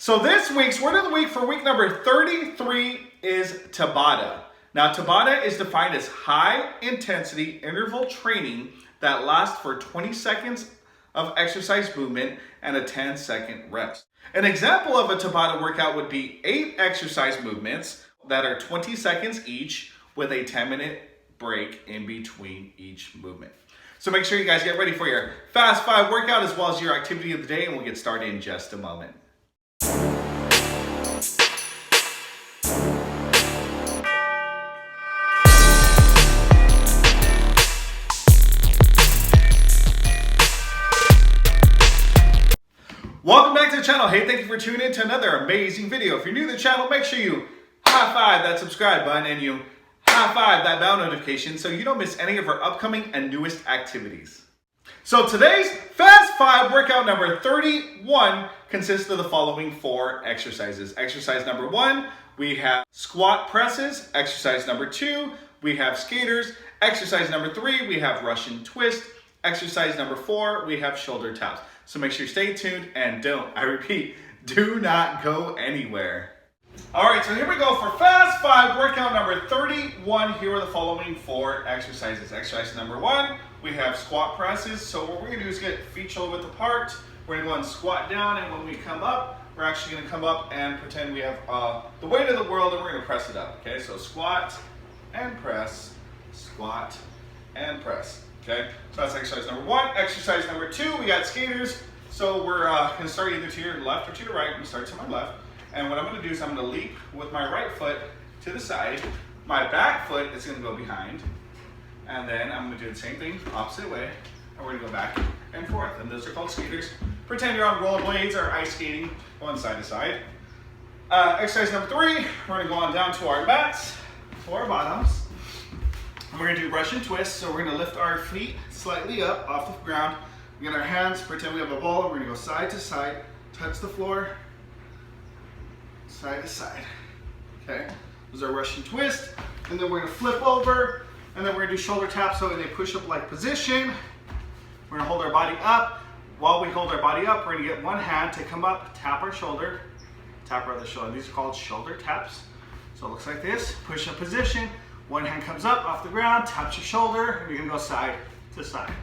So this week's word of the week for week number 33 is Tabata. Now Tabata is defined as high intensity interval training that lasts for 20 seconds of exercise movement and a 10-second rest. An example of a Tabata workout would be 8 exercise movements that are 20 seconds each with a 10-minute break in between each movement. So make sure you guys get ready for your Fast 5 workout as well as your activity of the day, and we'll get started in just a moment. Welcome back to the channel. Hey, thank you for tuning in to another amazing video. If you're new to the channel, make sure you high five that subscribe button and you high five that bell notification so you don't miss any of our upcoming and newest activities. So today's Fast 5 workout number 31 consists of the following 4 exercises. Exercise number 1, we have squat presses. Exercise number 2, we have skaters. Exercise number 3, we have Russian twist. Exercise number 4, we have shoulder taps. So make sure you stay tuned and I repeat, do not go anywhere. All right, so here we go for Fast 5 workout number 31. Here are the following 4 exercises. Exercise number 1, we have squat presses. So what we're gonna do is get feet shoulder width apart. We're gonna go and squat down, and when we come up, we're actually gonna come up and pretend we have the weight of the world, and we're gonna press it up, okay? So squat and press, squat and press, okay? So that's exercise number 1. Exercise number 2, we got skaters. So we're gonna start either to your left or to your right. I'm gonna start to my left. And what I'm gonna do is I'm gonna leap with my right foot to the side. My back foot is gonna go behind. And then I'm gonna do the same thing, opposite way. And we're gonna go back and forth. And those are called skaters. Pretend you're on rollerblades or ice skating, going side to side. Exercise number 3, we're gonna go on down to our mats, to our bottoms. And we're gonna do Russian twist. So we're gonna lift our feet slightly up off the ground. We get our hands, pretend we have a ball. We're gonna go side to side, touch the floor, side to side, okay? This is our Russian twist. And then we're gonna flip over, and then we're gonna do shoulder taps, so in a push-up-like position. We're gonna hold our body up. While we hold our body up, we're gonna get one hand to come up, tap our shoulder, tap our other shoulder. These are called shoulder taps. So it looks like this, push-up position. One hand comes up off the ground, taps your shoulder, and you're gonna go side to side,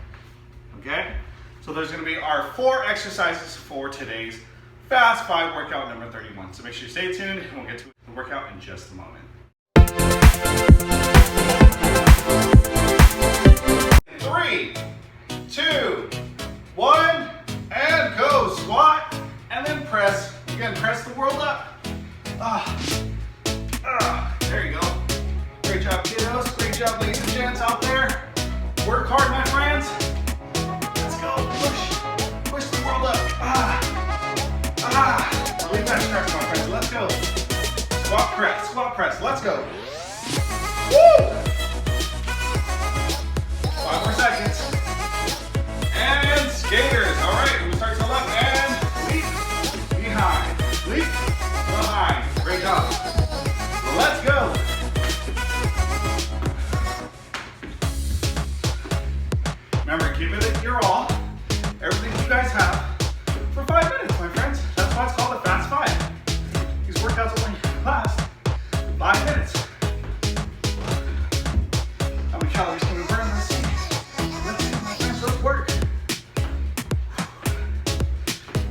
okay? So there's gonna be our 4 exercises for today's Fast 5 workout number 31. So make sure you stay tuned, and we'll get to the workout in just a moment. 3, 2, 1, and go. Squat, and then press. Again, press the world up. There you go. Great job, kiddos. Great job, ladies and gents out there. Work hard, my friends. Let's go. Push the world up. Relieve that stress, my friends. Let's go. Squat press. Let's go. Woo! 5 more seconds. And skaters. All right, we start to the left and leap behind. Leap behind. Great job. Let's go. Remember, give it your all. Everything you guys have for 5 minutes, my friends. That's why it's called a Fast 5. These workouts only last 5 minutes. How many calories can we burn in this? Let's see, my friends, let's work.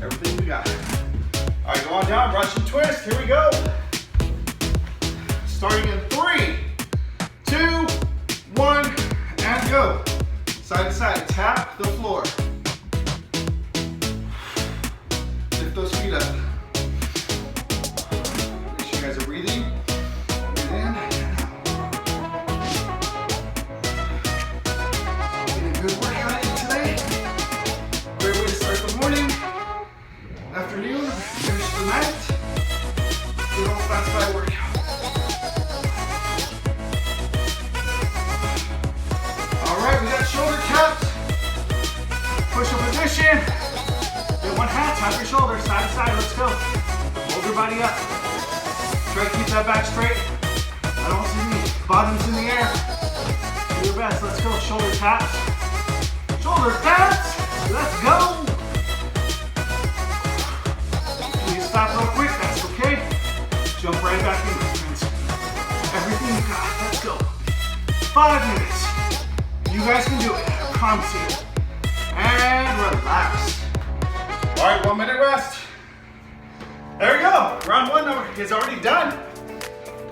Everything we got. All right, go on down, Russian twist. Here we go. Starting in 3, 2, 1, and go. Side to side, tap the floor. Lift those feet up. Make sure you guys are breathing. Breathe in and out. Getting a good workout in today. Great way to start the morning, afternoon, finish the night. Good old Fast 5 workout. Shoulder taps, push-up position. Get one hand, tap your shoulder, side to side, let's go. Hold your body up. Try to keep that back straight. I don't see any bottoms in the air. Do your best, let's go. Shoulder taps. Shoulder taps, let's go. Please stop real quick, that's okay. Jump right back in, my friends. Everything you got, let's go. 5 minutes. You guys can do it, I promise you. And relax. All right, 1 minute rest. There we go. Round one is already done.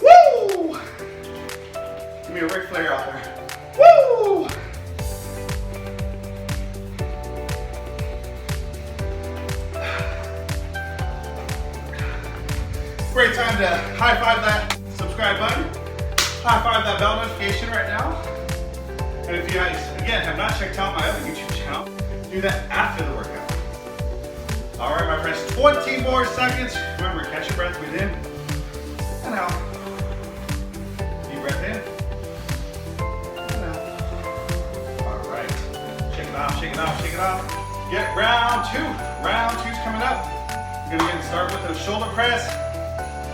Woo! Give me a Ric Flair out there. Woo! Great time to high five that subscribe button. High five that bell notification right now. And if you guys, again, have not checked out my other YouTube channel, do that after the workout. All right, my friends, 20 more seconds. Remember, catch your breath, breathe in and out. Deep breath in and out. All right, shake it off, shake it off, shake it off. Get round two. Round two's coming up. You're gonna start with those shoulder press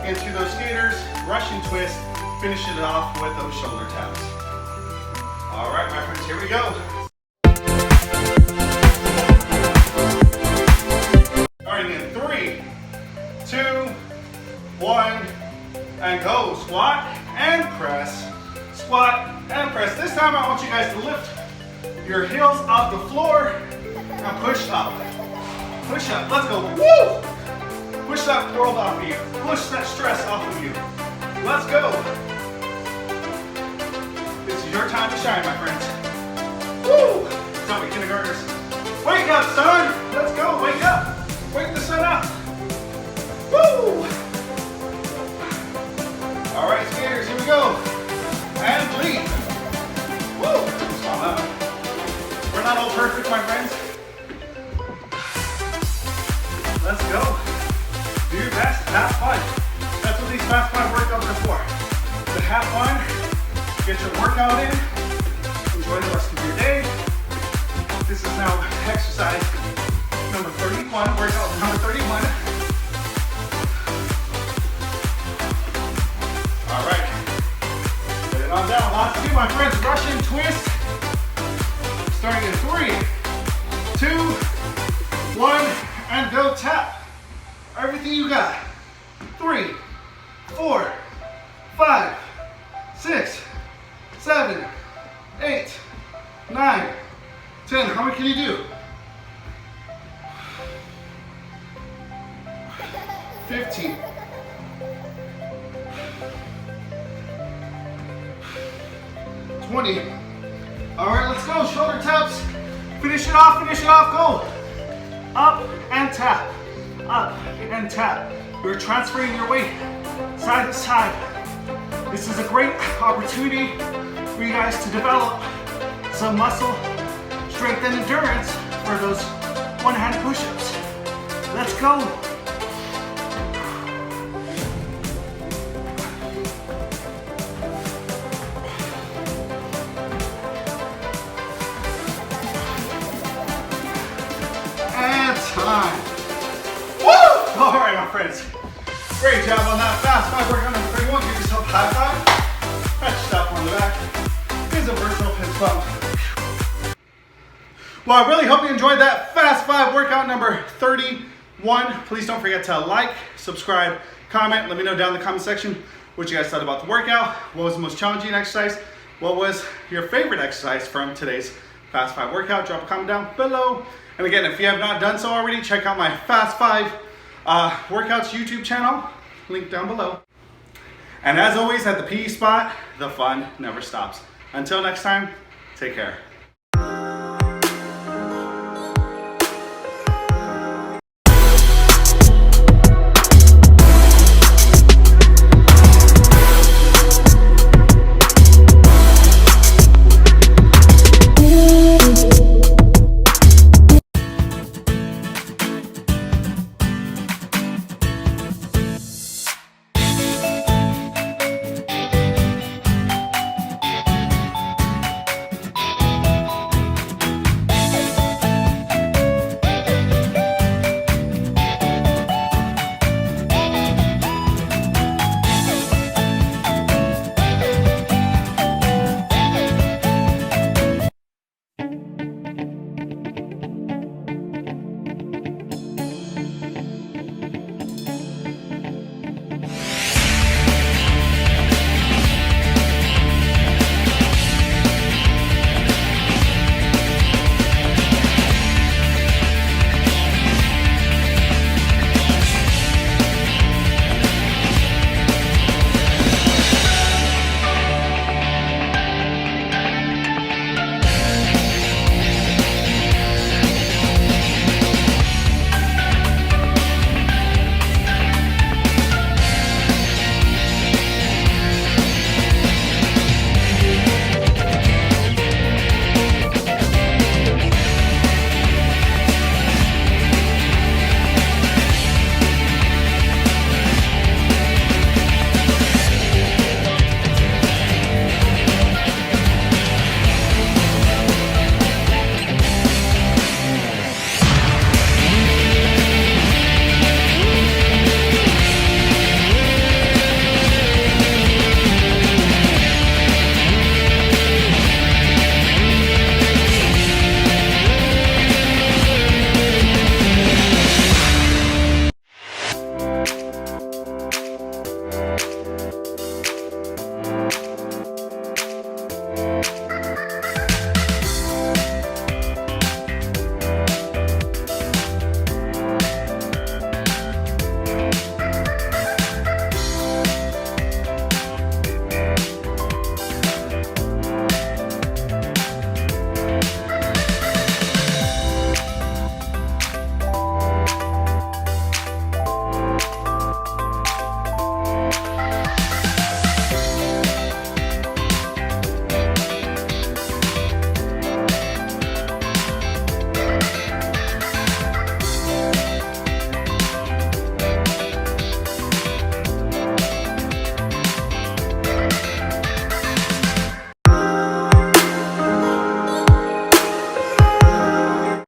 into those skaters, Russian twist, finish it off with those shoulder taps. All right, my friends, here we go. Starting in 3, 2, 1, and go. Squat and press, squat and press. This time I want you guys to lift your heels off the floor and push up. Push up, let's go. Woo! Push that world off of you. Push that stress off of you. Let's go. This is your time to shine, my friends. Woo! Tell me, kindergartners. Wake up, son. Let's go. Wake up. Wake the sun up. Woo! All right, skaters, here we go. And leap. Woo! We're not all perfect, my friends. Let's go. Do your best, have fun. That's what these fast 5 workouts are for. To have fun, get your workout in, enjoy the rest of your day. This is now exercise number 31, workout number 31. All right, get it on down. Lots to do, my friends. Russian twist. Starting in 3, 2, 1, and go tap. Everything you got. 3, 4, 5, 6, 7, 8, 9, 10. How many can you do? 15. 20. All right, let's go. Shoulder taps. Finish it off, go. Up and tap. Up and tap. You're transferring your weight side to side. This is a great opportunity for you guys to develop some muscle strength and endurance for those one-hand push-ups. Let's go. And time. All right, my friends. Great job on that fast 5 workout number 31. Give yourself a high five. Pat yourself on the back. Here's a personal fist bump. Well, I really hope you enjoyed that fast 5 workout number 31. Please don't forget to like, subscribe, comment. Let me know down in the comment section what you guys thought about the workout. What was the most challenging exercise? What was your favorite exercise from today's fast 5 workout? Drop a comment down below. And again, if you have not done so already, check out my fast 5 workouts YouTube channel, link down below. And as always, at the PE Spot, the fun never stops. Until next time, take care.